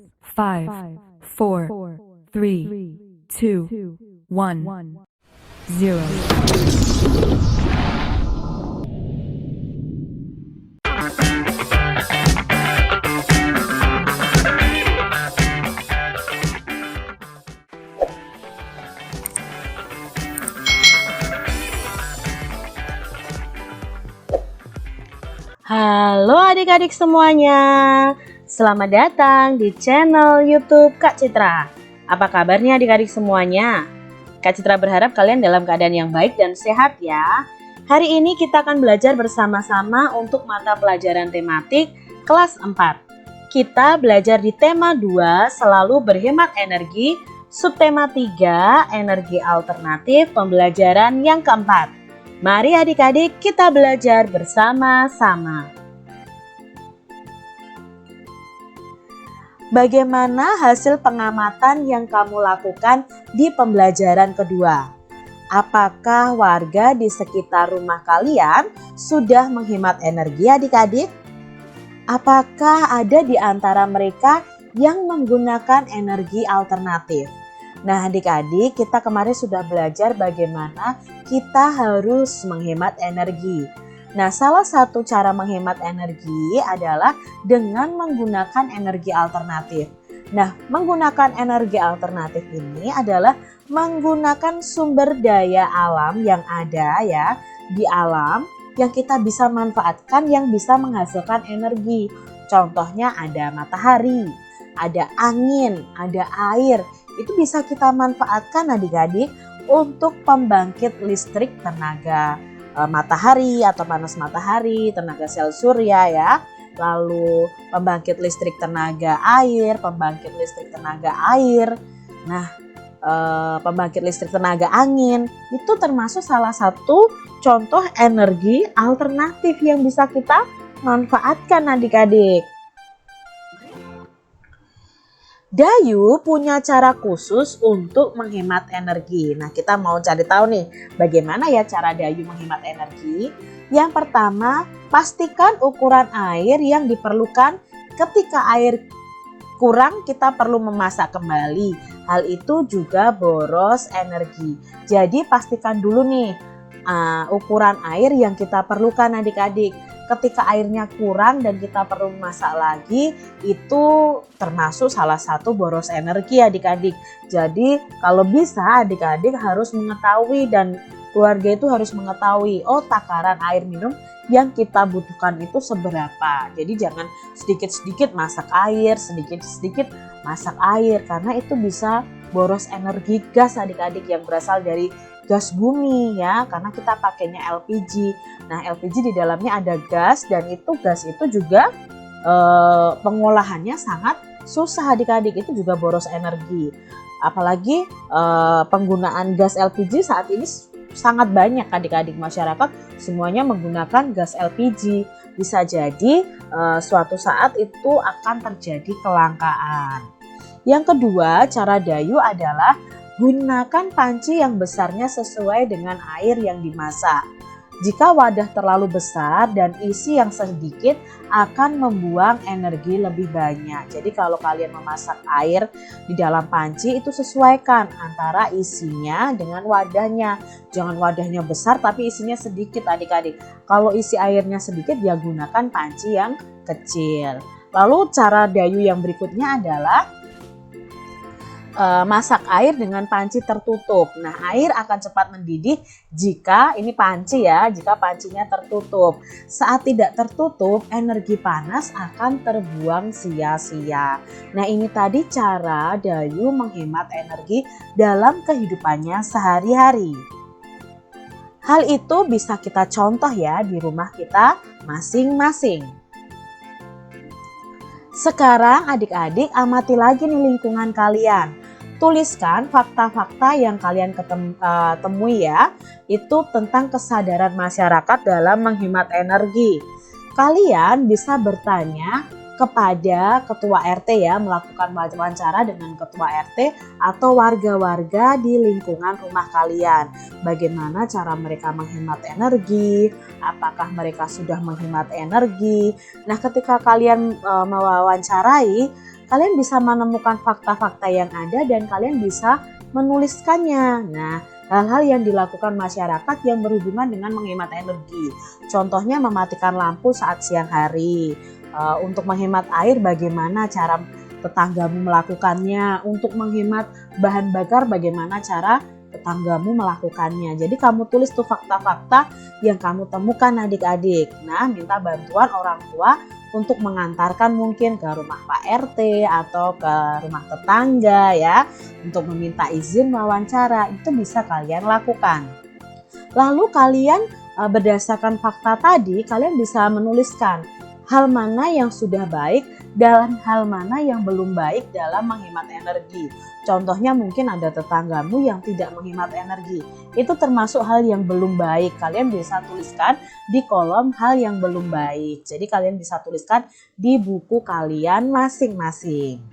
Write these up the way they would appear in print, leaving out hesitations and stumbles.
5, 4, 3, 2, 1, 0. Halo adik-adik semuanya, selamat datang di channel YouTube Kak Citra. Apa kabarnya adik-adik semuanya? Kak Citra berharap kalian dalam keadaan yang baik dan sehat ya. Hari ini kita akan belajar bersama-sama untuk mata pelajaran tematik kelas 4. Kita belajar di tema 2, selalu berhemat energi, subtema 3, energi alternatif, pembelajaran yang keempat. Mari adik-adik kita belajar bersama-sama. Bagaimana hasil pengamatan yang kamu lakukan di pembelajaran kedua? Apakah warga di sekitar rumah kalian sudah menghemat energi adik-adik? Apakah ada di antara mereka yang menggunakan energi alternatif? Nah adik-adik, kita kemarin sudah belajar bagaimana kita harus menghemat energi. Nah salah satu cara menghemat energi adalah dengan menggunakan energi alternatif. Nah menggunakan energi alternatif ini adalah menggunakan sumber daya alam yang ada ya di alam yang kita bisa manfaatkan yang bisa menghasilkan energi. Contohnya ada matahari, ada angin, ada air. Itu bisa kita manfaatkan adik-adik untuk pembangkit listrik tenaga matahari atau panas matahari, tenaga sel surya ya. Lalu pembangkit listrik tenaga air, pembangkit listrik tenaga air. Nah, pembangkit listrik tenaga angin itu termasuk salah satu contoh energi alternatif yang bisa kita manfaatkan adik-adik. Dayu punya cara khusus untuk menghemat energi. Nah, kita mau cari tahu nih, bagaimana ya cara Dayu menghemat energi? Yang pertama, pastikan ukuran air yang diperlukan. Ketika air kurang, kita perlu memasak kembali. Hal itu juga boros energi. Jadi, pastikan dulu nih ukuran air yang kita perlukan adik-adik. Ketika airnya kurang dan kita perlu memasak lagi, itu termasuk salah satu boros energi adik-adik. Jadi kalau bisa adik-adik harus mengetahui dan keluarga itu harus mengetahui, oh takaran air minum yang kita butuhkan itu seberapa. Jadi jangan sedikit-sedikit masak air, sedikit-sedikit masak air, karena itu bisa boros energi gas adik-adik yang berasal dari gas bumi ya, karena kita pakainya LPG. Nah LPG di dalamnya ada gas dan itu gas itu juga pengolahannya sangat susah adik-adik, itu juga boros energi. Apalagi penggunaan gas LPG saat ini sangat banyak adik-adik, masyarakat semuanya menggunakan gas LPG. Bisa jadi suatu saat itu akan terjadi kelangkaan. Yang kedua, cara Dayu adalah gunakan panci yang besarnya sesuai dengan air yang dimasak. Jika wadah terlalu besar dan isi yang sedikit akan membuang energi lebih banyak. Jadi kalau kalian memasak air di dalam panci itu sesuaikan antara isinya dengan wadahnya. Jangan wadahnya besar tapi isinya sedikit adik-adik. Kalau isi airnya sedikit ya gunakan panci yang kecil. Lalu cara Dayu yang berikutnya adalah masak air dengan panci tertutup. Nah, air akan cepat mendidih jika ini panci ya, jika pancinya tertutup. Saat tidak tertutup, energi panas akan terbuang sia-sia. Nah, ini tadi cara Dayu menghemat energi dalam kehidupannya sehari-hari. Hal itu bisa kita contoh ya di rumah kita masing-masing. Sekarang adik-adik amati lagi nih lingkungan kalian. Tuliskan fakta-fakta yang kalian temui ya. Itu tentang kesadaran masyarakat dalam menghemat energi. Kalian bisa bertanya kepada ketua RT ya, melakukan wawancara dengan ketua RT atau warga-warga di lingkungan rumah kalian. Bagaimana cara mereka menghemat energi, apakah mereka sudah menghemat energi. Nah ketika kalian mewawancarai, kalian bisa menemukan fakta-fakta yang ada dan kalian bisa menuliskannya. Nah, hal-hal yang dilakukan masyarakat yang berhubungan dengan menghemat energi. Contohnya mematikan lampu saat siang hari. Untuk menghemat air, bagaimana cara tetanggamu melakukannya. Untuk menghemat bahan bakar, bagaimana cara tetanggamu melakukannya. Jadi kamu tulis tuh fakta-fakta yang kamu temukan adik-adik. Nah, minta bantuan orang tua untuk mengantarkan mungkin ke rumah Pak RT atau ke rumah tetangga ya, untuk meminta izin wawancara. Itu bisa kalian lakukan. Lalu kalian berdasarkan fakta tadi, kalian bisa menuliskan hal mana yang sudah baik dan hal mana yang belum baik dalam menghemat energi. Contohnya mungkin ada tetanggamu yang tidak menghemat energi. Itu termasuk hal yang belum baik. Kalian bisa tuliskan di kolom hal yang belum baik. Jadi kalian bisa tuliskan di buku kalian masing-masing.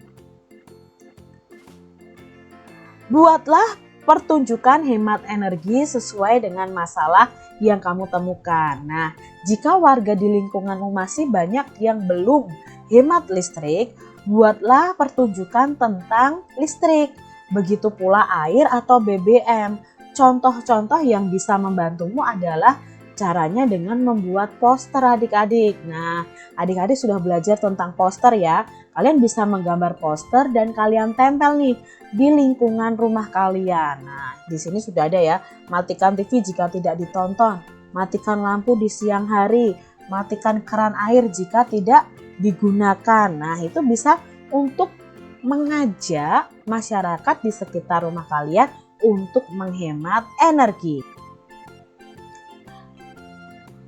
Buatlah pertunjukan hemat energi sesuai dengan masalah yang kamu temukan. Nah, jika warga di lingkunganmu masih banyak yang belum hemat listrik, buatlah pertunjukan tentang listrik. Begitu pula air atau BBM. Contoh-contoh yang bisa membantumu adalah caranya dengan membuat poster adik-adik. Nah, adik-adik sudah belajar tentang poster ya. Kalian bisa menggambar poster dan kalian tempel nih di lingkungan rumah kalian. Nah, di sini sudah ada ya. Matikan TV jika tidak ditonton. Matikan lampu di siang hari. Matikan keran air jika tidak digunakan. Nah, itu bisa untuk mengajak masyarakat di sekitar rumah kalian untuk menghemat energi.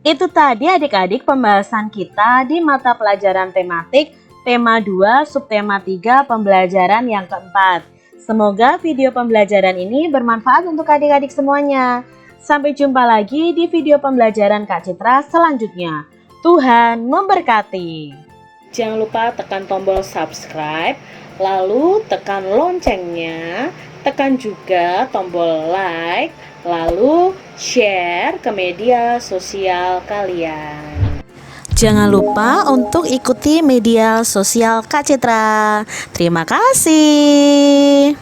Itu tadi adik-adik pembahasan kita di mata pelajaran tematik tema 2 subtema 3 pembelajaran yang keempat. Semoga video pembelajaran ini bermanfaat untuk adik-adik semuanya. Sampai jumpa lagi di video pembelajaran Kak Citra selanjutnya. Tuhan memberkati. Jangan lupa tekan tombol subscribe, lalu tekan loncengnya, tekan juga tombol like, lalu share ke media sosial kalian. Jangan lupa untuk ikuti media sosial Kak Citra. Terima kasih.